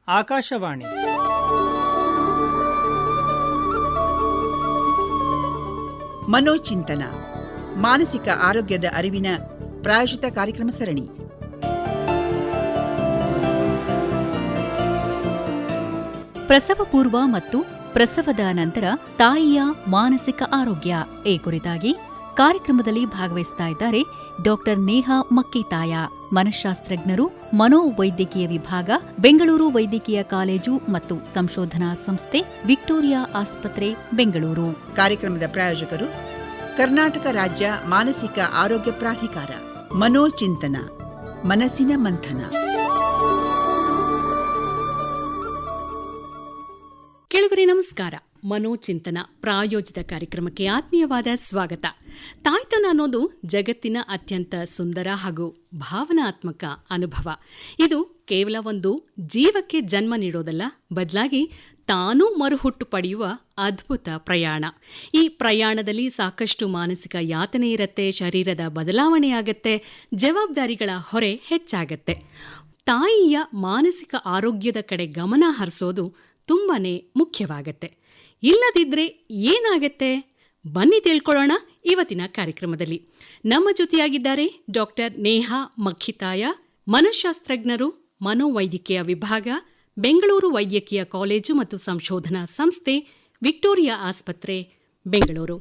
ಆಕಾಶವಾಣಿ ಮನೋಚಿಂತನ ಮಾನಸಿಕ ಆರೋಗ್ಯದ ಅರಿವಿನ ಪ್ರಾಯೋಜಿತ ಕಾರ್ಯಕ್ರಮ ಸರಣಿ. ಪ್ರಸವ ಪೂರ್ವ ಮತ್ತು ಪ್ರಸವದ ನಂತರ ತಾಯಿಯ ಮಾನಸಿಕ ಆರೋಗ್ಯ ಈ ಕುರಿತಾಗಿ ಕಾರ್ಯಕ್ರಮದಲ್ಲಿ ಭಾಗವಹಿಸ್ತಾ ಇದ್ದಾರೆ ಡಾಕ್ಟರ್ ನೇಹಾ ಮಕ್ಕಿತಾಯ, ಮನಃಶಾಸ್ತ್ರಜ್ಞರು, ಮನೋವೈದ್ಯಕೀಯ ವಿಭಾಗ, ಬೆಂಗಳೂರು ವೈದ್ಯಕೀಯ ಕಾಲೇಜು ಮತ್ತು ಸಂಶೋಧನಾ ಸಂಸ್ಥೆ, ವಿಕ್ಟೋರಿಯಾ ಆಸ್ಪತ್ರೆ, ಬೆಂಗಳೂರು. ಕಾರ್ಯಕ್ರಮದ ಪ್ರಾಯೋಜಕರು ಕರ್ನಾಟಕ ರಾಜ್ಯ ಮಾನಸಿಕ ಆರೋಗ್ಯ ಪ್ರಾಧಿಕಾರ. ಮನೋಚಿಂತನ, ಮನಸ್ಸಿನ ಮಂಥನ. ಕೆಳಗರೆ ನಮಸ್ಕಾರ. ಮನೋಚಿಂತನ ಪ್ರಾಯೋಜಿತ ಕಾರ್ಯಕ್ರಮಕ್ಕೆ ಆತ್ಮೀಯವಾದ ಸ್ವಾಗತ. ತಾಯ್ತನ ಅನ್ನೋದು ಜಗತ್ತಿನ ಅತ್ಯಂತ ಸುಂದರ ಹಾಗೂ ಭಾವನಾತ್ಮಕ ಅನುಭವ. ಇದು ಕೇವಲ ಒಂದು ಜೀವಕ್ಕೆ ಜನ್ಮ ನೀಡೋದಲ್ಲ, ಬದಲಾಗಿ ತಾನೂ ಮರುಹುಟ್ಟು ಪಡೆಯುವ ಅದ್ಭುತ ಪ್ರಯಾಣ. ಈ ಪ್ರಯಾಣದಲ್ಲಿ ಸಾಕಷ್ಟು ಮಾನಸಿಕ ಯಾತನೆ ಇರುತ್ತೆ, ಶರೀರದ ಬದಲಾವಣೆ ಆಗತ್ತೆ, ಜವಾಬ್ದಾರಿಗಳ ಹೊರೆ ಹೆಚ್ಚಾಗತ್ತೆ. ತಾಯಿಯ ಮಾನಸಿಕ ಆರೋಗ್ಯದ ಕಡೆ ಗಮನ ಹರಿಸೋದು ತುಂಬಾನೇ ಮುಖ್ಯವಾಗತ್ತೆ. ಇಲ್ಲದಿದ್ರೆ ಏನಾಗತ್ತೆ? ಬನ್ನಿ ತಿಳ್ಕೊಳ್ಳೋಣ ಇವತ್ತಿನ ಕಾರ್ಯಕ್ರಮದಲ್ಲಿ. ನಮ್ಮ ಜೊತೆಯಾಗಿದ್ದಾರೆ ಡಾಕ್ಟರ್ ನೇಹಾ ಮಕ್ಕಿತಾಯ, ಮನಃಶಾಸ್ತ್ರಜ್ಞರು, ಮನೋವೈದ್ಯಕೀಯ ವಿಭಾಗ, ಬೆಂಗಳೂರು ವೈದ್ಯಕೀಯ ಕಾಲೇಜು ಮತ್ತು ಸಂಶೋಧನಾ ಸಂಸ್ಥೆ, ವಿಕ್ಟೋರಿಯಾ ಆಸ್ಪತ್ರೆ, ಬೆಂಗಳೂರು.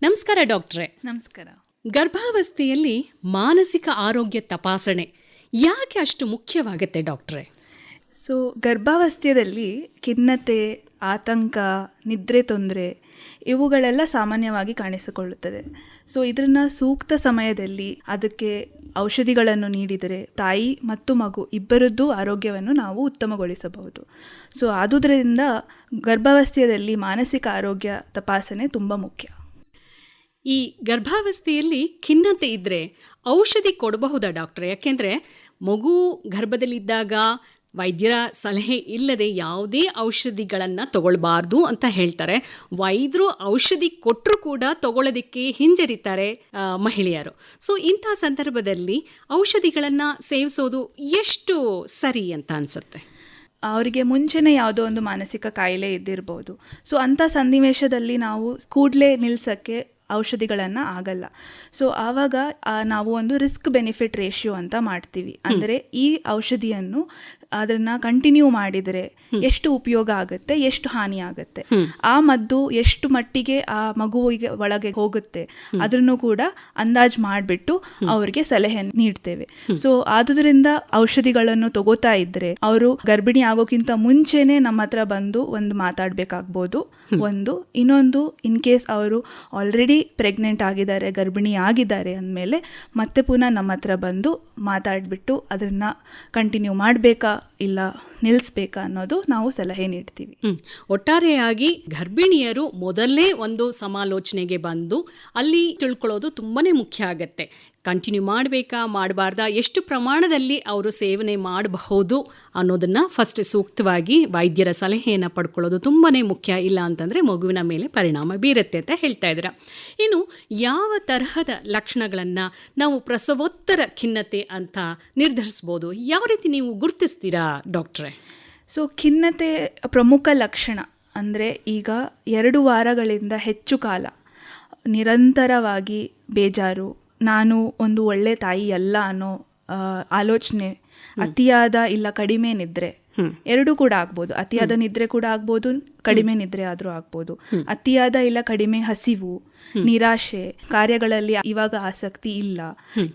ನಮಸ್ಕಾರ ಡಾಕ್ಟ್ರೇ. ನಮಸ್ಕಾರ. ಗರ್ಭಾವಸ್ಥೆಯಲ್ಲಿ ಮಾನಸಿಕ ಆರೋಗ್ಯ ತಪಾಸಣೆ ಯಾಕೆ ಅಷ್ಟು ಮುಖ್ಯವಾಗತ್ತೆ ಡಾಕ್ಟ್ರೇ? ಸೊ ಗರ್ಭಾವಸ್ಥೆಯಲ್ಲಿ ಖಿನ್ನತೆ, ಆತಂಕ, ನಿದ್ರೆ ತೊಂದರೆ ಇವುಗಳೆಲ್ಲ ಸಾಮಾನ್ಯವಾಗಿ ಕಾಣಿಸಿಕೊಳ್ಳುತ್ತದೆ. ಸೊ ಇದನ್ನು ಸೂಕ್ತ ಸಮಯದಲ್ಲಿ ಅದಕ್ಕೆ ಔಷಧಿಗಳನ್ನು ನೀಡಿದರೆ ತಾಯಿ ಮತ್ತು ಮಗು ಇಬ್ಬರದ್ದು ಆರೋಗ್ಯವನ್ನು ನಾವು ಉತ್ತಮಗೊಳಿಸಬಹುದು. ಸೊ ಆದುದರಿಂದ ಗರ್ಭಾವಸ್ಥೆಯಲ್ಲಿ ಮಾನಸಿಕ ಆರೋಗ್ಯ ತಪಾಸಣೆ ತುಂಬ ಮುಖ್ಯ. ಈ ಗರ್ಭಾವಸ್ಥೆಯಲ್ಲಿ ಖಿನ್ನತೆ ಇದ್ದರೆ ಔಷಧಿ ಕೊಡಬಹುದಾ ಡಾಕ್ಟ್ರೆ? ಯಾಕೆಂದರೆ ಮಗು ಗರ್ಭದಲ್ಲಿದ್ದಾಗ ವೈದ್ಯರ ಸಲಹೆ ಇಲ್ಲದೆ ಯಾವುದೇ ಔಷಧಿಗಳನ್ನು ತಗೊಳ್ಬಾರ್ದು ಅಂತ ಹೇಳ್ತಾರೆ. ವೈದ್ಯರು ಔಷಧಿ ಕೊಟ್ಟರು ಕೂಡ ತಗೊಳ್ಳೋದಕ್ಕೆ ಹಿಂಜರಿತಾರೆ ಮಹಿಳೆಯರು. ಸೊ ಇಂಥ ಸಂದರ್ಭದಲ್ಲಿ ಔಷಧಿಗಳನ್ನು ಸೇವಿಸೋದು ಎಷ್ಟು ಸರಿ ಅಂತ ಅನಿಸುತ್ತೆ? ಅವರಿಗೆ ಮುಂಚೆನೇ ಯಾವುದೋ ಒಂದು ಮಾನಸಿಕ ಕಾಯಿಲೆ ಇದ್ದಿರ್ಬೋದು. ಸೊ ಅಂಥ ಸನ್ನಿವೇಶದಲ್ಲಿ ನಾವು ಕೂಡಲೇ ನಿಲ್ಲಿಸೋಕ್ಕೆ ಔಷಧಿಗಳನ್ನು ಆಗಲ್ಲ. ಸೊ ಆವಾಗ ನಾವು ಒಂದು ರಿಸ್ಕ್ ಬೆನಿಫಿಟ್ ರೇಷಿಯೋ ಅಂತ ಮಾಡ್ತೀವಿ. ಅಂದರೆ ಈ ಔಷಧಿಯನ್ನು ಅದನ್ನು ಕಂಟಿನ್ಯೂ ಮಾಡಿದರೆ ಎಷ್ಟು ಉಪಯೋಗ ಆಗುತ್ತೆ, ಎಷ್ಟು ಹಾನಿ ಆಗುತ್ತೆ, ಆ ಮದ್ದು ಎಷ್ಟು ಮಟ್ಟಿಗೆ ಆ ಮಗುವಿಗೆ ಒಳಗೆ ಹೋಗುತ್ತೆ ಅದನ್ನು ಕೂಡ ಅಂದಾಜು ಮಾಡಿಬಿಟ್ಟು ಅವರಿಗೆ ಸಲಹೆ ನೀಡ್ತೇವೆ. ಸೊ ಆದುದರಿಂದ ಔಷಧಿಗಳನ್ನು ತಗೋತಾ ಇದ್ರೆ ಅವರು ಗರ್ಭಿಣಿ ಆಗೋಕ್ಕಿಂತ ಮುಂಚೆನೆ ನಮ್ಮ ಹತ್ರ ಬಂದು ಒಂದು ಮಾತಾಡಬೇಕಾಗ್ಬೋದು. ಇನ್ನೊಂದು ಇನ್ ಕೇಸ್ ಅವರು ಆಲ್ರೆಡಿ ಪ್ರೆಗ್ನೆಂಟ್ ಆಗಿದ್ದಾರೆ, ಗರ್ಭಿಣಿ ಆಗಿದ್ದಾರೆ ಅಂದಮೇಲೆ ಮತ್ತೆ ಪುನಃ ನಮ್ಮ ಹತ್ರ ಬಂದು ಮಾತಾಡಿಬಿಟ್ಟು ಅದನ್ನು ಕಂಟಿನ್ಯೂ ಮಾಡಬೇಕಾ ಇಲ್ಲ ನಿಲ್ಲಿಸ್ಬೇಕಾ ಅನ್ನೋದು ನಾವು ಸಲಹೆ ನೀಡ್ತೀವಿ. ಒಟ್ಟಾರೆಯಾಗಿ ಗರ್ಭಿಣಿಯರು ಮೊದಲೇ ಒಂದು ಸಮಾಲೋಚನೆಗೆ ಬಂದು ಅಲ್ಲಿ ತಿಳ್ಕೊಳ್ಳೋದು ತುಂಬಾನೇ ಮುಖ್ಯ ಆಗತ್ತೆ. ಕಂಟಿನ್ಯೂ ಮಾಡಬೇಕಾ ಮಾಡಬಾರ್ದಾ, ಎಷ್ಟು ಪ್ರಮಾಣದಲ್ಲಿ ಅವರು ಸೇವನೆ ಮಾಡಬಹುದು ಅನ್ನೋದನ್ನು ಫಸ್ಟ್ ಸೂಕ್ತವಾಗಿ ವೈದ್ಯರ ಸಲಹೆಯನ್ನು ಪಡ್ಕೊಳ್ಳೋದು ತುಂಬಾ ಮುಖ್ಯ. ಇಲ್ಲ ಅಂತಂದರೆ ಮಗುವಿನ ಮೇಲೆ ಪರಿಣಾಮ ಬೀರುತ್ತೆ ಅಂತ ಹೇಳ್ತಾ ಇದ್ದೀರಾ. ಇನ್ನು ಯಾವ ತರಹದ ಲಕ್ಷಣಗಳನ್ನು ನಾವು ಪ್ರಸವೋತ್ತರ ಖಿನ್ನತೆ ಅಂತ ನಿರ್ಧರಿಸ್ಬೋದು? ಯಾವ ರೀತಿ ನೀವು ಗುರುತಿಸ್ತೀರಾ ಡಾಕ್ಟ್ರೇ? ಸೊ ಖಿನ್ನತೆ ಪ್ರಮುಖ ಲಕ್ಷಣ ಅಂದರೆ ಈಗ 2 ವಾರಗಳಿಂದ ಹೆಚ್ಚು ಕಾಲ ನಿರಂತರವಾಗಿ ಬೇಜಾರು, ನಾನು ಒಂದು ಒಳ್ಳೆ ತಾಯಿ ಅಲ್ಲ ಅನ್ನೋ ಆಲೋಚನೆ, ಅತಿಯಾದ ಇಲ್ಲ ಕಡಿಮೆ ನಿದ್ರೆ, ಎರಡೂ ಕೂಡ ಆಗ್ಬೋದು. ಅತಿಯಾದ ನಿದ್ರೆ ಕೂಡ ಆಗ್ಬೋದು, ಕಡಿಮೆ ನಿದ್ರೆ ಆದರೂ ಆಗ್ಬೋದು. ಅತಿಯಾದ ಇಲ್ಲ ಕಡಿಮೆ ಹಸಿವು, ನಿರಾಶೆ, ಕಾರ್ಯಗಳಲ್ಲಿ ಇವಾಗ ಆಸಕ್ತಿ ಇಲ್ಲ,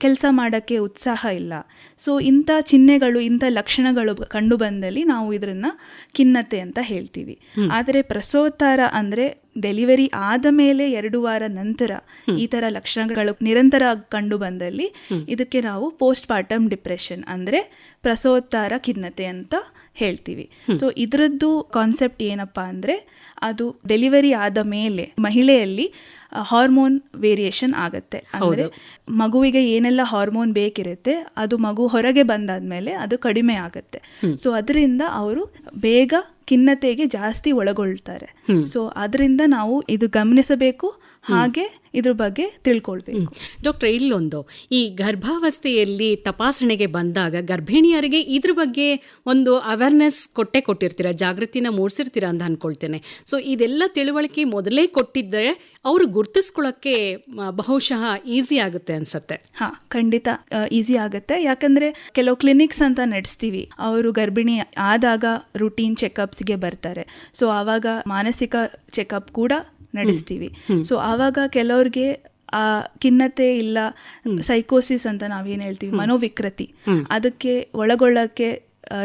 ಕೆಲಸ ಮಾಡೋಕ್ಕೆ ಉತ್ಸಾಹ ಇಲ್ಲ. ಸೊ ಇಂಥ ಚಿಹ್ನೆಗಳು, ಇಂಥ ಲಕ್ಷಣಗಳು ಕಂಡು ಬಂದಲ್ಲಿ ನಾವು ಇದನ್ನ ಖಿನ್ನತೆ ಅಂತ ಹೇಳ್ತೀವಿ. ಆದರೆ ಪ್ರಸವೋತ್ತರ ಅಂದರೆ ಡೆಲಿವರಿ ಆದ ಮೇಲೆ 2 ವಾರ ನಂತರ ಈ ಥರ ಲಕ್ಷಣಗಳು ನಿರಂತರ ಕಂಡು ಬಂದಲ್ಲಿ ಇದಕ್ಕೆ ನಾವು ಪೋಸ್ಟ್ ಪಾರ್ಟಮ್ ಡಿಪ್ರೆಷನ್ ಅಂದರೆ ಪ್ರಸವೋತ್ತರ ಖಿನ್ನತೆ ಅಂತ ಹೇಳ್ತೀವಿ. ಸೊ ಇದರದ್ದು ಕಾನ್ಸೆಪ್ಟ್ ಏನಪ್ಪ ಅಂದರೆ ಅದು ಡೆಲಿವರಿ ಆದ ಮೇಲೆ ಮಹಿಳೆಯಲ್ಲಿ ಹಾರ್ಮೋನ್ ವೇರಿಯೇಷನ್ ಆಗುತ್ತೆ. ಅಂದರೆ ಮಗುವಿಗೆ ಏನೆಲ್ಲ ಹಾರ್ಮೋನ್ ಬೇಕಿರುತ್ತೆ ಅದು ಮಗು ಹೊರಗೆ ಬಂದಾದ್ಮೇಲೆ ಅದು ಕಡಿಮೆ ಆಗುತ್ತೆ. ಸೊ ಅದರಿಂದ ಅವರು ಬೇಗ ಖಿನ್ನತೆಗೆ ಜಾಸ್ತಿ ಒಳಗೊಳ್ತಾರೆ. ಸೊ ಅದರಿಂದ ನಾವು ಇದು ಗಮನಿಸಬೇಕು ಹಾಗೆ ಇದ್ರ ಬಗ್ಗೆ ತಿಳ್ಕೊಳ್ಬೇಕು. ಡಾಕ್ಟರ್, ಇಲ್ಲೊಂದು ಈ ಗರ್ಭಾವಸ್ಥೆಯಲ್ಲಿ ತಪಾಸಣೆಗೆ ಬಂದಾಗ ಗರ್ಭಿಣಿಯರಿಗೆ ಇದ್ರ ಬಗ್ಗೆ ಒಂದು ಅವೇರ್ನೆಸ್ ಕೊಟ್ಟಿರ್ತೀರ, ಜಾಗೃತಿನ ಮೂಡಿಸಿರ್ತೀರ ಅಂತ ಅನ್ಕೊಳ್ತೇನೆ. ಸೊ ಇದೆಲ್ಲ ತಿಳುವಳಿಕೆ ಮೊದಲೇ ಕೊಟ್ಟಿದ್ದರೆ ಅವರು ಗುರ್ತಿಸ್ಕೊಳ್ಳೋಕ್ಕೆ ಬಹುಶಃ ಈಸಿ ಆಗುತ್ತೆ ಅನ್ಸತ್ತೆ. ಖಂಡಿತ ಈಸಿ ಆಗುತ್ತೆ. ಯಾಕಂದ್ರೆ ಕೆಲವು ಕ್ಲಿನಿಕ್ಸ್ ಅಂತ ನಡೆಸ್ತೀವಿ, ಅವರು ಗರ್ಭಿಣಿ ಆದಾಗ ರೂಟೀನ್ ಚೆಕಪ್ಸ್ಗೆ ಬರ್ತಾರೆ. ಸೊ ಆವಾಗ ಮಾನಸಿಕ ಚೆಕಪ್ ಕೂಡ ನಡೆಸ್ತೀವಿ. ಸೊ ಆವಾಗ ಕೆಲವ್ರಿಗೆ ಆ ಖಿನ್ನತೆ ಇಲ್ಲ ಸೈಕೋಸಿಸ್ ಅಂತ ನಾವೇನು ಹೇಳ್ತೀವಿ, ಮನೋವಿಕೃತಿ, ಅದಕ್ಕೆ ಒಳಗೊಳ್ಳಕ್ಕೆ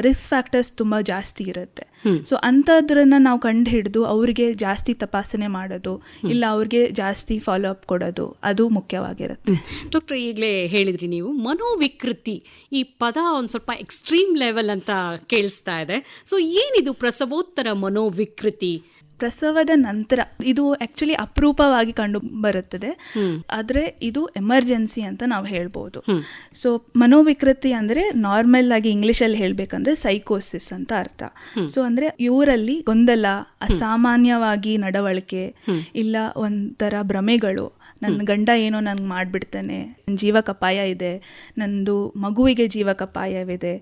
ರಿಸ್ಕ್ ಫ್ಯಾಕ್ಟರ್ಸ್ ತುಂಬ ಜಾಸ್ತಿ ಇರುತ್ತೆ. ಸೊ ಅಂಥದ್ರನ್ನ ನಾವು ಕಂಡು ಹಿಡಿದು ಅವ್ರಿಗೆ ಜಾಸ್ತಿ ತಪಾಸಣೆ ಮಾಡೋದು, ಇಲ್ಲ ಅವ್ರಿಗೆ ಜಾಸ್ತಿ ಫಾಲೋ ಅಪ್ ಕೊಡೋದು, ಅದು ಮುಖ್ಯವಾಗಿರುತ್ತೆ. ಡಾಕ್ಟರ್, ಈಗಲೇ ಹೇಳಿದ್ರಿ ನೀವು ಮನೋವಿಕೃತಿ, ಈ ಪದ ಒಂದು ಸ್ವಲ್ಪ ಎಕ್ಸ್ಟ್ರೀಮ್ ಲೆವೆಲ್ ಅಂತ ಕೇಳಿಸ್ತಾ ಇದೆ. ಸೊ ಏನಿದು ಪ್ರಸವೋತ್ತರ ಮನೋವಿಕೃತಿ? ಪ್ರಸವದ ನಂತರ ಇದು ಆಕ್ಚುಲಿ ಅಪರೂಪವಾಗಿ ಕಂಡು ಬರುತ್ತದೆ, ಆದ್ರೆ ಇದು ಎಮರ್ಜೆನ್ಸಿ ಅಂತ ನಾವು ಹೇಳ್ಬೋದು. ಸೊ ಮನೋವಿಕೃತಿ ಅಂದ್ರೆ ನಾರ್ಮಲ್ ಆಗಿ ಇಂಗ್ಲಿಷಲ್ಲಿ ಹೇಳ್ಬೇಕಂದ್ರೆ ಸೈಕೋಸಿಸ್ ಅಂತ ಅರ್ಥ. ಸೊ ಅಂದ್ರೆ ಇವರಲ್ಲಿ ಗೊಂದಲ, ಅಸಾಮಾನ್ಯವಾಗಿ ನಡವಳಿಕೆ, ಇಲ್ಲ ಒಂಥರ ಭ್ರಮೆಗಳು, ನನ್ನ ಗಂಡ ಏನೋ ನನ್ಗೆ ಮಾಡಿಬಿಡ್ತಾನೆ, ನನ್ನ ಜೀವಕ್ಕಪಾಯ ಇದೆ, ನಂದು ಮಗುವಿಗೆ ಜೀವಕ್ಕಪಾಯವಿದೆ,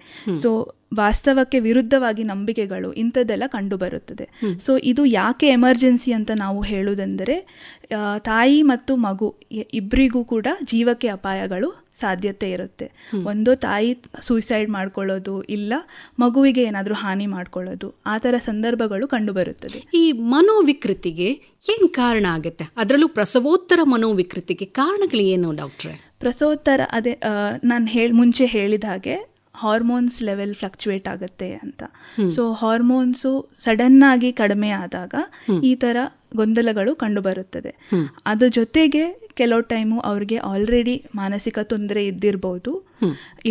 ಸೊ ವಾಸ್ತವಕ್ಕೆ ವಿರುದ್ಧವಾಗಿ ನಂಬಿಕೆಗಳು, ಇಂಥದ್ದೆಲ್ಲ ಕಂಡುಬರುತ್ತದೆ. ಸೊ ಇದು ಯಾಕೆ ಎಮರ್ಜೆನ್ಸಿ ಅಂತ ನಾವು ಹೇಳುವುದೆಂದರೆ, ತಾಯಿ ಮತ್ತು ಮಗು ಇಬ್ಬರಿಗೂ ಕೂಡ ಜೀವಕ್ಕೆ ಅಪಾಯಗಳು ಸಾಧ್ಯತೆ ಇರುತ್ತೆ. ಒಂದು ತಾಯಿ ಸೂಸೈಡ್ ಮಾಡ್ಕೊಳ್ಳೋದು, ಇಲ್ಲ ಮಗುವಿಗೆ ಏನಾದರೂ ಹಾನಿ ಮಾಡ್ಕೊಳ್ಳೋದು, ಆ ಥರ ಸಂದರ್ಭಗಳು ಕಂಡುಬರುತ್ತದೆ. ಈ ಮನೋವಿಕೃತಿಗೆ ಏನು ಕಾರಣ ಆಗುತ್ತೆ? ಅದರಲ್ಲೂ ಪ್ರಸವೋತ್ತರ ಮನೋವಿಕೃತಿಗೆ ಕಾರಣಗಳು ಏನು ಡಾಕ್ಟ್ರೆ? ಪ್ರಸವೋತ್ತರ ಅದೇ ನಾನು ಮುಂಚೆ ಹೇಳಿದ ಹಾಗೆ ಹಾರ್ಮೋನ್ಸ್ ಲೆವೆಲ್ ಫ್ಲಕ್ಚುಯೇಟ್ ಆಗುತ್ತೆ ಅಂತ. ಸೊ ಹಾರ್ಮೋನ್ಸು ಸಡನ್ ಆಗಿ ಕಡಿಮೆ ಆದಾಗ ಈ ಥರ ಗೊಂದಲಗಳು ಕಂಡುಬರುತ್ತದೆ. ಅದ್ರ ಜೊತೆಗೆ ಕೆಲವು ಟೈಮು ಅವ್ರಿಗೆ ಆಲ್ರೆಡಿ ಮಾನಸಿಕ ತೊಂದರೆ ಇದ್ದಿರ್ಬೋದು,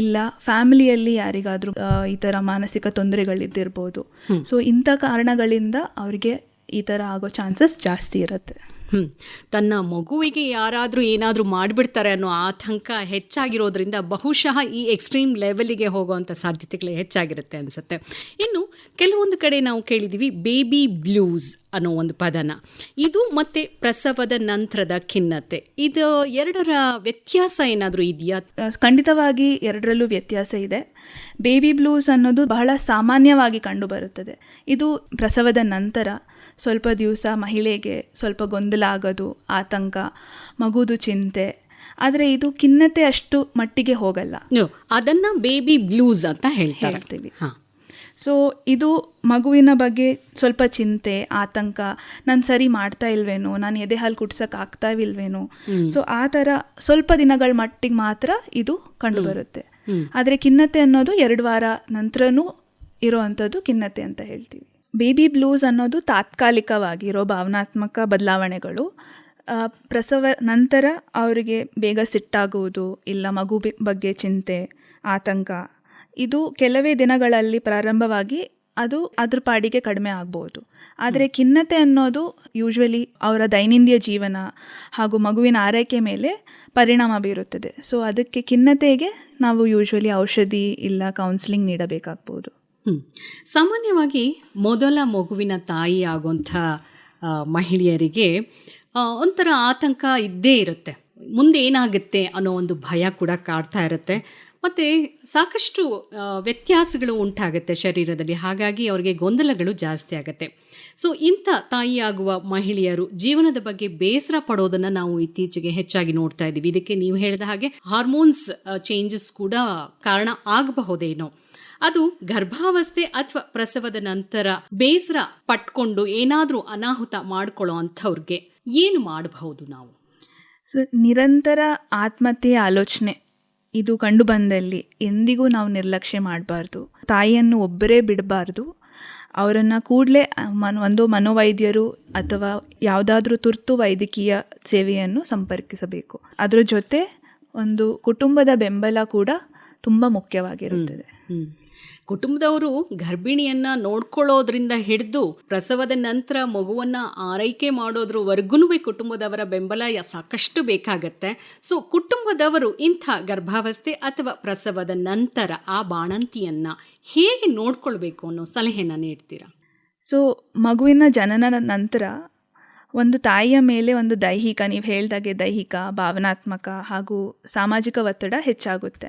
ಇಲ್ಲ ಫ್ಯಾಮಿಲಿಯಲ್ಲಿ ಯಾರಿಗಾದ್ರೂ ಈ ಥರ ಮಾನಸಿಕ ತೊಂದರೆಗಳಿದ್ದಿರ್ಬೋದು. ಸೊ ಇಂಥ ಕಾರಣಗಳಿಂದ ಅವ್ರಿಗೆ ಈ ಥರ ಆಗೋ ಚಾನ್ಸಸ್ ಜಾಸ್ತಿ ಇರುತ್ತೆ. ತನ್ನ ಮಗುವಿಗೆ ಯಾರಾದರೂ ಏನಾದರೂ ಮಾಡಿಬಿಡ್ತಾರೆ ಅನ್ನೋ ಆತಂಕ ಹೆಚ್ಚಾಗಿರೋದ್ರಿಂದ ಬಹುಶಃ ಈ ಎಕ್ಸ್ಟ್ರೀಮ್ ಲೆವೆಲಿಗೆ ಹೋಗುವಂಥ ಸಾಧ್ಯತೆಗಳು ಹೆಚ್ಚಾಗಿರುತ್ತೆ ಅನಿಸುತ್ತೆ. ಇನ್ನು ಕೆಲವೊಂದು ಕಡೆ ನಾವು ಕೇಳಿದ್ದೀವಿ ಬೇಬಿ ಬ್ಲೂಸ್ ಅನ್ನೋ ಒಂದು ಪದನ. ಇದು ಮತ್ತು ಪ್ರಸವದ ನಂತರದ ಖಿನ್ನತೆ, ಇದು ಎರಡರ ವ್ಯತ್ಯಾಸ ಏನಾದರೂ ಇದೆಯಾ? ಖಂಡಿತವಾಗಿ ಎರಡರಲ್ಲೂ ವ್ಯತ್ಯಾಸ ಇದೆ. ಬೇಬಿ ಬ್ಲೂಸ್ ಅನ್ನೋದು ಬಹಳ ಸಾಮಾನ್ಯವಾಗಿ ಕಂಡುಬರುತ್ತದೆ. ಇದು ಪ್ರಸವದ ನಂತರ ಸ್ವಲ್ಪ ದಿವಸ ಮಹಿಳೆಗೆ ಸ್ವಲ್ಪ ಗೊಂದಲ ಆಗೋದು, ಆತಂಕ, ಮಗುದು ಚಿಂತೆ, ಆದರೆ ಇದು ಖಿನ್ನತೆ ಅಷ್ಟು ಮಟ್ಟಿಗೆ ಹೋಗಲ್ಲ. ಅದನ್ನು ಬೇಬಿ ಬ್ಲೂಸ್ ಅಂತ ಹೇಳ್ತೀವಿ. ಸೊ ಇದು ಮಗುವಿನ ಬಗ್ಗೆ ಸ್ವಲ್ಪ ಚಿಂತೆ, ಆತಂಕ, ನಾನು ಸರಿ ಮಾಡ್ತಾ ಇಲ್ವೇನೋ, ನಾನು ಎದೆ ಹಾಲು ಕುಡ್ಸಕ್ಕೆ ಆಗ್ತಾ ಇಲ್ವೇನೋ, ಸೊ ಆ ಥರ ಸ್ವಲ್ಪ ದಿನಗಳ ಮಟ್ಟಿಗೆ ಮಾತ್ರ ಇದು ಕಂಡುಬರುತ್ತೆ. ಆದರೆ ಖಿನ್ನತೆ ಅನ್ನೋದು 2 ವಾರ ನಂತರನೂ ಇರೋವಂಥದ್ದು ಖಿನ್ನತೆ ಅಂತ ಹೇಳ್ತೀವಿ. ಬೇಬಿ ಬ್ಲೂಸ್ ಅನ್ನೋದು ತಾತ್ಕಾಲಿಕವಾಗಿರೋ ಭಾವನಾತ್ಮಕ ಬದಲಾವಣೆಗಳು. ಪ್ರಸವ ನಂತರ ಅವರಿಗೆ ಬೇಗ ಸಿಟ್ಟಾಗುವುದು, ಇಲ್ಲ ಮಗು ಬಗ್ಗೆ ಚಿಂತೆ, ಆತಂಕ, ಇದು ಕೆಲವೇ ದಿನಗಳಲ್ಲಿ ಪ್ರಾರಂಭವಾಗಿ ಅದು ಅದ್ರ ಪಾಡಿಗೆ ಕಡಿಮೆ ಆಗ್ಬೋದು. ಆದರೆ ಖಿನ್ನತೆ ಅನ್ನೋದು ಯೂಶ್ವಲಿ ಅವರ ದೈನಂದಿನ ಜೀವನ ಹಾಗೂ ಮಗುವಿನ ಆರೈಕೆ ಮೇಲೆ ಪರಿಣಾಮ ಬೀರುತ್ತದೆ. ಸೊ ಅದಕ್ಕೆ ಖಿನ್ನತೆಗೆ ನಾವು ಯೂಶ್ವಲಿ ಔಷಧಿ ಇಲ್ಲ ಕೌನ್ಸಿಲಿಂಗ್ ನೀಡಬೇಕಾಗ್ಬೋದು. ಸಾಮಾನ್ಯವಾಗಿ ಮೊದಲ ಮಗುವಿನ ತಾಯಿ ಆಗುವಂಥ ಮಹಿಳೆಯರಿಗೆ ಒಂಥರ ಆತಂಕ ಇದ್ದೇ ಇರುತ್ತೆ. ಮುಂದೆ ಏನಾಗುತ್ತೆ ಅನ್ನೋ ಒಂದು ಭಯ ಕೂಡ ಕಾಡ್ತಾ ಇರುತ್ತೆ. ಮತ್ತು ಸಾಕಷ್ಟು ವ್ಯತ್ಯಾಸಗಳು ಉಂಟಾಗುತ್ತೆ ಶರೀರದಲ್ಲಿ, ಹಾಗಾಗಿ ಅವರಿಗೆ ಗೊಂದಲಗಳು ಜಾಸ್ತಿ ಆಗುತ್ತೆ. ಸೊ ಇಂಥ ತಾಯಿಯಾಗುವ ಮಹಿಳೆಯರು ಜೀವನದ ಬಗ್ಗೆ ಬೇಸರ ಪಡೋದನ್ನು ನಾವು ಇತ್ತೀಚೆಗೆ ಹೆಚ್ಚಾಗಿ ನೋಡ್ತಾ ಇದ್ದೀವಿ. ಇದಕ್ಕೆ ನೀವು ಹೇಳಿದ ಹಾಗೆ ಹಾರ್ಮೋನ್ಸ್ ಚೇಂಜಸ್ ಕೂಡ ಕಾರಣ ಆಗಬಹುದೇನೋ. ಅದು ಗರ್ಭಾವಸ್ಥೆ ಅಥವಾ ಪ್ರಸವದ ನಂತರ ಬೇಸರ ಪಟ್ಕೊಂಡು ಏನಾದರೂ ಅನಾಹುತ ಮಾಡ್ಕೊಳ್ಳೋ ಅಂಥವ್ರಿಗೆ ಏನು ಮಾಡಬಹುದು ನಾವು? ಸೊ ನಿರಂತರ ಆತ್ಮಹತ್ಯೆ ಆಲೋಚನೆ ಇದು ಕಂಡು ಬಂದಲ್ಲಿ ಎಂದಿಗೂ ನಾವು ನಿರ್ಲಕ್ಷ್ಯ ಮಾಡಬಾರ್ದು. ತಾಯಿಯನ್ನು ಒಬ್ಬರೇ ಬಿಡಬಾರ್ದು. ಅವರನ್ನು ಕೂಡಲೇ ಒಂದು ಮನೋವೈದ್ಯರು ಅಥವಾ ಯಾವುದಾದ್ರೂ ತುರ್ತು ವೈದ್ಯಕೀಯ ಸೇವೆಯನ್ನು ಸಂಪರ್ಕಿಸಬೇಕು. ಅದರ ಜೊತೆ ಒಂದು ಕುಟುಂಬದ ಬೆಂಬಲ ಕೂಡ ತುಂಬ ಮುಖ್ಯವಾಗಿರುತ್ತದೆ. ಕುಟುಂಬದವರು ಗರ್ಭಿಣಿಯನ್ನ ನೋಡ್ಕೊಳ್ಳೋದ್ರಿಂದ ಹಿಡಿದು ಪ್ರಸವದ ನಂತರ ಮಗುವನ್ನ ಆರೈಕೆ ಮಾಡೋದ್ರವರೆಗೂ ಕುಟುಂಬದವರ ಬೆಂಬಲ ಸಾಕಷ್ಟು ಬೇಕಾಗತ್ತೆ. ಸೊ ಕುಟುಂಬದವರು ಇಂಥ ಗರ್ಭಾವಸ್ಥೆ ಅಥವಾ ಪ್ರಸವದ ನಂತರ ಆ ಬಾಣಂತಿಯನ್ನ ಹೇಗೆ ನೋಡ್ಕೊಳ್ಬೇಕು ಅನ್ನೋ ಸಲಹೆನ ನೀಡ್ತೀರಾ? ಸೊ ಮಗುವಿನ ಜನನದ ನಂತರ ಒಂದು ತಾಯಿಯ ಮೇಲೆ ಒಂದು ದೈಹಿಕ, ನೀವು ಹೇಳ್ದಾಗೆ ದೈಹಿಕ, ಭಾವನಾತ್ಮಕ ಹಾಗೂ ಸಾಮಾಜಿಕ ಒತ್ತಡ ಹೆಚ್ಚಾಗುತ್ತೆ.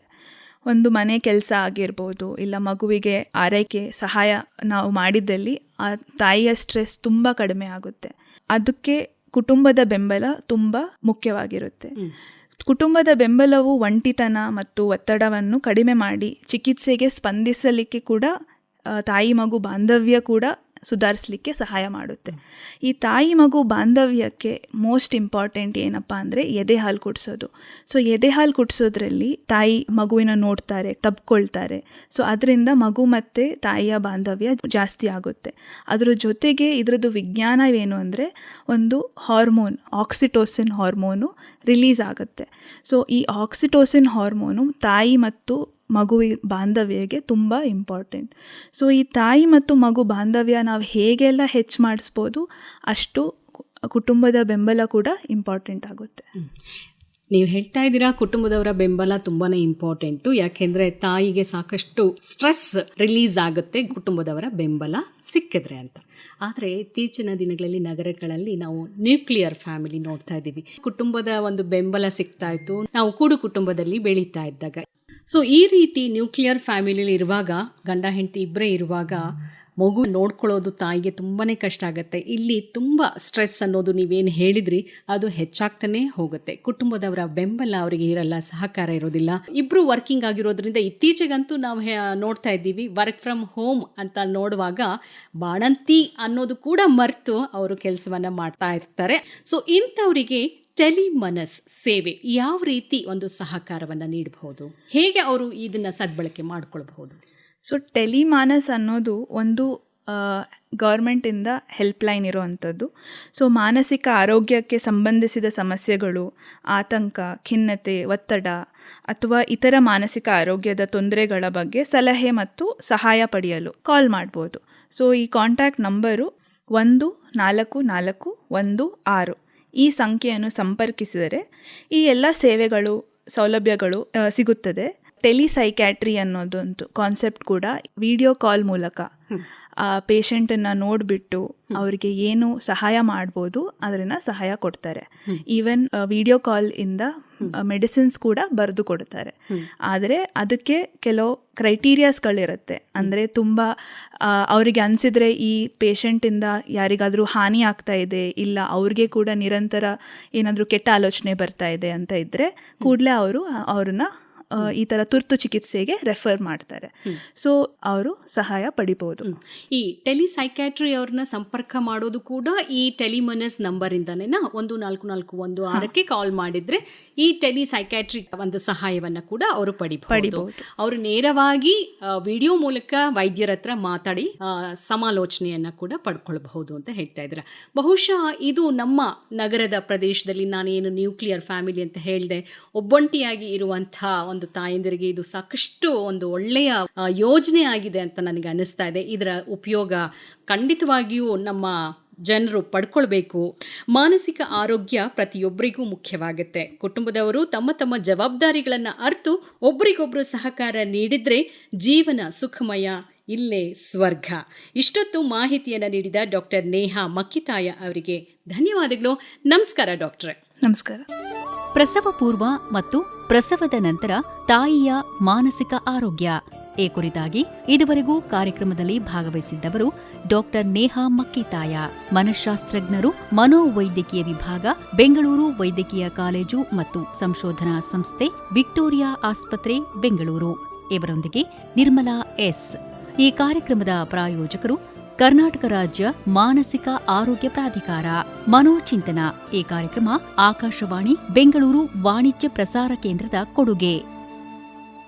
ಒಂದು ಮನೆ ಕೆಲಸ ಆಗಿರ್ಬೋದು, ಇಲ್ಲ ಮಗುವಿಗೆ ಆರೈಕೆ ಸಹಾಯ ನಾವು ಮಾಡಿದ್ದಲ್ಲಿ ಆ ತಾಯಿಯ ಸ್ಟ್ರೆಸ್ ತುಂಬ ಕಡಿಮೆ ಆಗುತ್ತೆ. ಅದಕ್ಕೆ ಕುಟುಂಬದ ಬೆಂಬಲ ತುಂಬ ಮುಖ್ಯವಾಗಿರುತ್ತೆ. ಕುಟುಂಬದ ಬೆಂಬಲವು ಒಂಟಿತನ ಮತ್ತು ಒತ್ತಡವನ್ನು ಕಡಿಮೆ ಮಾಡಿ ಚಿಕಿತ್ಸೆಗೆ ಸ್ಪಂದಿಸಲಿಕ್ಕೆ ಕೂಡ, ತಾಯಿ ಮಗು ಬಾಂಧವ್ಯ ಕೂಡ ಸುಧಾರಿಸಲಿಕ್ಕೆ ಸಹಾಯ ಮಾಡುತ್ತೆ. ಈ ತಾಯಿ ಮಗು ಬಾಂಧವ್ಯಕ್ಕೆ ಮೋಸ್ಟ್ ಇಂಪಾರ್ಟೆಂಟ್ ಏನಪ್ಪ ಅಂದರೆ ಎದೆ ಹಾಲು ಕುಡಿಸೋದು. ಸೊ ಎದೆ ಹಾಲು ಕುಡಿಸೋದ್ರಲ್ಲಿ ತಾಯಿ ಮಗುವಿನ ನೋಡ್ತಾರೆ, ತಬ್ಕೊಳ್ತಾರೆ. ಸೊ ಅದರಿಂದ ಮಗು ಮತ್ತು ತಾಯಿಯ ಬಾಂಧವ್ಯ ಜಾಸ್ತಿ ಆಗುತ್ತೆ. ಅದರ ಜೊತೆಗೆ ಇದರದ್ದು ವಿಜ್ಞಾನವೇನು ಅಂದರೆ ಒಂದು ಹಾರ್ಮೋನ್, ಆಕ್ಸಿಟೋಸಿನ್ ಹಾರ್ಮೋನು ರಿಲೀಸ್ ಆಗುತ್ತೆ. ಸೊ ಈ ಆಕ್ಸಿಟೋಸಿನ್ ಹಾರ್ಮೋನು ತಾಯಿ ಮತ್ತು ಮಗುವಿನ ಬಾಂಧವ್ಯಗೆ ತುಂಬ ಇಂಪಾರ್ಟೆಂಟ್. ಸೊ ಈ ತಾಯಿ ಮತ್ತು ಮಗು ಬಾಂಧವ್ಯ ನಾವು ಹೇಗೆಲ್ಲ ಹೆಚ್ಚು ಮಾಡಿಸ್ಬೋದು ಅಷ್ಟು ಕುಟುಂಬದ ಬೆಂಬಲ ಕೂಡ ಇಂಪಾರ್ಟೆಂಟ್ ಆಗುತ್ತೆ. ನೀವು ಹೇಳ್ತಾ ಇದ್ದೀರಾ ಕುಟುಂಬದವರ ಬೆಂಬಲ ತುಂಬಾ ಇಂಪಾರ್ಟೆಂಟು, ಯಾಕೆಂದರೆ ತಾಯಿಗೆ ಸಾಕಷ್ಟು ಸ್ಟ್ರೆಸ್ ರಿಲೀಸ್ ಆಗುತ್ತೆ ಕುಟುಂಬದವರ ಬೆಂಬಲ ಸಿಕ್ಕಿದ್ರೆ ಅಂತ. ಆದರೆ ಇತ್ತೀಚಿನ ದಿನಗಳಲ್ಲಿ ನಗರಗಳಲ್ಲಿ ನಾವು ನ್ಯೂಕ್ಲಿಯರ್ ಫ್ಯಾಮಿಲಿ ನೋಡ್ತಾ ಇದ್ದೀವಿ. ಕುಟುಂಬದ ಒಂದು ಬೆಂಬಲ ಸಿಗ್ತಾ ಇತ್ತು ನಾವು ಕೂಡು ಕುಟುಂಬದಲ್ಲಿ ಬೆಳೀತಾ ಇದ್ದಾಗ. ಸೊ ಈ ರೀತಿ ನ್ಯೂಕ್ಲಿಯರ್ ಫ್ಯಾಮಿಲಿಯಲ್ಲಿ ಇರುವಾಗ, ಗಂಡ ಹೆಂಡತಿ ಇಬ್ಬರೇ ಇರುವಾಗ ಮಗು ನೋಡ್ಕೊಳ್ಳೋದು ತಾಯಿಗೆ ತುಂಬಾ ಕಷ್ಟ ಆಗುತ್ತೆ. ಇಲ್ಲಿ ತುಂಬ ಸ್ಟ್ರೆಸ್ ಅನ್ನೋದು ನೀವೇನು ಹೇಳಿದ್ರಿ ಅದು ಹೆಚ್ಚಾಗ್ತಾನೆ ಹೋಗುತ್ತೆ. ಕುಟುಂಬದವರ ಬೆಂಬಲ ಅವರಿಗೆ ಇರಲ್ಲ, ಸಹಕಾರ ಇರೋದಿಲ್ಲ. ಇಬ್ಬರು ವರ್ಕಿಂಗ್ ಆಗಿರೋದ್ರಿಂದ ಇತ್ತೀಚೆಗಂತೂ ನಾವು ನೋಡ್ತಾ ಇದ್ದೀವಿ, ವರ್ಕ್ ಫ್ರಮ್ ಹೋಮ್ ಅಂತ ನೋಡುವಾಗ ಬಾಣಂತಿ ಅನ್ನೋದು ಕೂಡ ಮರೆತು ಅವರು ಕೆಲಸವನ್ನು ಮಾಡ್ತಾ ಇರ್ತಾರೆ. ಸೊ ಇಂಥವರಿಗೆ ಟೆಲಿಮನಸ್ ಸೇವೆ ಯಾವ ರೀತಿ ಒಂದು ಸಹಕಾರವನ್ನು ನೀಡಬಹುದು, ಹೇಗೆ ಅವರು ಇದನ್ನು ಸದ್ಬಳಕೆ ಮಾಡ್ಕೊಳ್ಬಹುದು? ಸೊ ಟೆಲಿಮಾನಸ್ ಅನ್ನೋದು ಒಂದು ಗೌರ್ಮೆಂಟಿಂದ ಹೆಲ್ಪ್ಲೈನ್ ಇರೋವಂಥದ್ದು. ಸೊ ಮಾನಸಿಕ ಆರೋಗ್ಯಕ್ಕೆ ಸಂಬಂಧಿಸಿದ ಸಮಸ್ಯೆಗಳು, ಆತಂಕ, ಖಿನ್ನತೆ, ಒತ್ತಡ ಅಥವಾ ಇತರ ಮಾನಸಿಕ ಆರೋಗ್ಯದ ತೊಂದರೆಗಳ ಬಗ್ಗೆ ಸಲಹೆ ಮತ್ತು ಸಹಾಯ ಪಡೆಯಲು ಕಾಲ್ ಮಾಡ್ಬೋದು. ಸೊ ಈ ಕಾಂಟ್ಯಾಕ್ಟ್ ನಂಬರು 144116. ಈ ಸಂಖ್ಯೆಯನ್ನು ಸಂಪರ್ಕಿಸಿದರೆ ಈ ಎಲ್ಲ ಸೇವೆಗಳು, ಸೌಲಭ್ಯಗಳು ಸಿಗುತ್ತದೆ. ಟೆಲಿಸೈಕ್ಯಾಟ್ರಿ ಅನ್ನೋದೊಂದು ಕಾನ್ಸೆಪ್ಟ್ ಕೂಡ ವಿಡಿಯೋ ಕಾಲ್ ಮೂಲಕ ಪೇಷಂಟನ್ನು ನೋಡಿಬಿಟ್ಟು ಅವರಿಗೆ ಏನು ಸಹಾಯ ಮಾಡ್ಬೋದು ಅದನ್ನು ಸಹಾಯ ಕೊಡ್ತಾರೆ. ಈವನ್ ವಿಡಿಯೋ ಕಾಲ್ ಇಂದ ಮೆಡಿಸಿನ್ಸ್ ಕೂಡ ಬರೆದು ಕೊಡ್ತಾರೆ. ಆದರೆ ಅದಕ್ಕೆ ಕೆಲವು ಕ್ರೈಟೀರಿಯಾಸ್ಗಳಿರುತ್ತೆ. ಅಂದರೆ ತುಂಬ ಅವರಿಗೆ ಅನಿಸಿದರೆ ಈ ಪೇಷಂಟಿಂದ ಯಾರಿಗಾದರೂ ಹಾನಿ ಆಗ್ತಾ ಇದೆ, ಇಲ್ಲ ಅವ್ರಿಗೆ ಕೂಡ ನಿರಂತರ ಏನಾದರೂ ಕೆಟ್ಟ ಆಲೋಚನೆ ಬರ್ತಾ ಇದೆ ಅಂತ ಇದ್ದರೆ ಕೂಡಲೇ ಅವ್ರನ್ನ ಈ ಥರ ತುರ್ತು ಚಿಕಿತ್ಸೆಗೆ ರೆಫರ್ ಮಾಡ್ತಾರೆ. ಸೊ ಅವರು ಸಹಾಯ ಪಡಿಬೋದು. ಈ ಟೆಲಿಸೈಕ್ಯಾಟ್ರಿ ಅವ್ರನ್ನ ಸಂಪರ್ಕ ಮಾಡೋದು ಕೂಡ ಈ ಟೆಲಿಮನಸ್ ನಂಬರಿಂದನೇ 144116 ಕಾಲ್ ಮಾಡಿದ್ರೆ ಈ ಟೆಲಿಸೈಕ್ಯಾಟ್ರಿ ಒಂದು ಸಹಾಯವನ್ನ ಕೂಡ ಅವರು ಪಡಿಬಹುದು. ಅವರು ನೇರವಾಗಿ ವಿಡಿಯೋ ಮೂಲಕ ವೈದ್ಯರ ಹತ್ರ ಮಾತಾಡಿ ಸಮಾಲೋಚನೆಯನ್ನ ಕೂಡ ಪಡ್ಕೊಳ್ಬಹುದು ಅಂತ ಹೇಳ್ತಾ ಇದ್ದಾರೆ. ಬಹುಶಃ ಇದು ನಮ್ಮ ನಗರದ ಪ್ರದೇಶದಲ್ಲಿ, ನಾನೇನು ನ್ಯೂಕ್ಲಿಯರ್ ಫ್ಯಾಮಿಲಿ ಅಂತ ಹೇಳಿದೆ, ಒಬ್ಬಂಟಿಯಾಗಿ ಇರುವಂತಹ ಒಂದು ತಾಯಂದಿರಿಗೆ ಇದು ಸಾಕಷ್ಟು ಒಂದು ಒಳ್ಳೆಯ ಯೋಜನೆ ಆಗಿದೆ ಅಂತ ನನಗೆ ಅನಿಸ್ತಾ ಇದೆ. ಇದರ ಉಪಯೋಗ ಖಂಡಿತವಾಗಿಯೂ ನಮ್ಮ ಜನರು ಪಡ್ಕೊಳ್ಬೇಕು. ಮಾನಸಿಕ ಆರೋಗ್ಯ ಪ್ರತಿಯೊಬ್ಬರಿಗೂ ಮುಖ್ಯವಾಗುತ್ತೆ. ಕುಟುಂಬದವರು ತಮ್ಮ ತಮ್ಮ ಜವಾಬ್ದಾರಿಗಳನ್ನು ಅರ್ತು ಒಬ್ರಿಗೊಬ್ರು ಸಹಕಾರ ನೀಡಿದ್ರೆ ಜೀವನ ಸುಖಮಯ, ಇಲ್ಲೇ ಸ್ವರ್ಗ. ಇಷ್ಟೊತ್ತು ಮಾಹಿತಿಯನ್ನು ನೀಡಿದ ಡಾಕ್ಟರ್ ನೇಹಾ ಮಕ್ಕಿತಾಯ ಅವರಿಗೆ ಧನ್ಯವಾದಗಳು. ನಮಸ್ಕಾರ ಡಾಕ್ಟ್ರೆ. ನಮಸ್ಕಾರ. ಪ್ರಸವ ಪೂರ್ವ ಮತ್ತು ಪ್ರಸವದ ನಂತರ ತಾಯಿಯ ಮಾನಸಿಕ ಆರೋಗ್ಯ ಈ ಕುರಿತಾಗಿ ಇದುವರೆಗೂ ಕಾರ್ಯಕ್ರಮದಲ್ಲಿ ಭಾಗವಹಿಸಿದ್ದವರು ಡಾಕ್ಟರ್ ನೇಹಾ ಮಕ್ಕಿತಾಯ, ಮನಃಶಾಸ್ತ್ರಜ್ಞರು, ಮನೋವೈದ್ಯಕೀಯ ವಿಭಾಗ, ಬೆಂಗಳೂರು ವೈದ್ಯಕೀಯ ಕಾಲೇಜು ಮತ್ತು ಸಂಶೋಧನಾ ಸಂಸ್ಥೆ, ವಿಕ್ಟೋರಿಯಾ ಆಸ್ಪತ್ರೆ, ಬೆಂಗಳೂರು. ಇವರೊಂದಿಗೆ ನಿರ್ಮಲಾ ಎಸ್. ಈ ಕಾರ್ಯಕ್ರಮದ ಪ್ರಾಯೋಜಕರು ಕರ್ನಾಟಕ ರಾಜ್ಯ ಮಾನಸಿಕ ಆರೋಗ್ಯ ಪ್ರಾಧಿಕಾರ. ಮನೋಚಿಂತನ ಈ ಕಾರ್ಯಕ್ರಮ ಆಕಾಶವಾಣಿ ಬೆಂಗಳೂರು ವಾಣಿಜ್ಯ ಪ್ರಸಾರ ಕೇಂದ್ರದ ಕೊಡುಗೆ.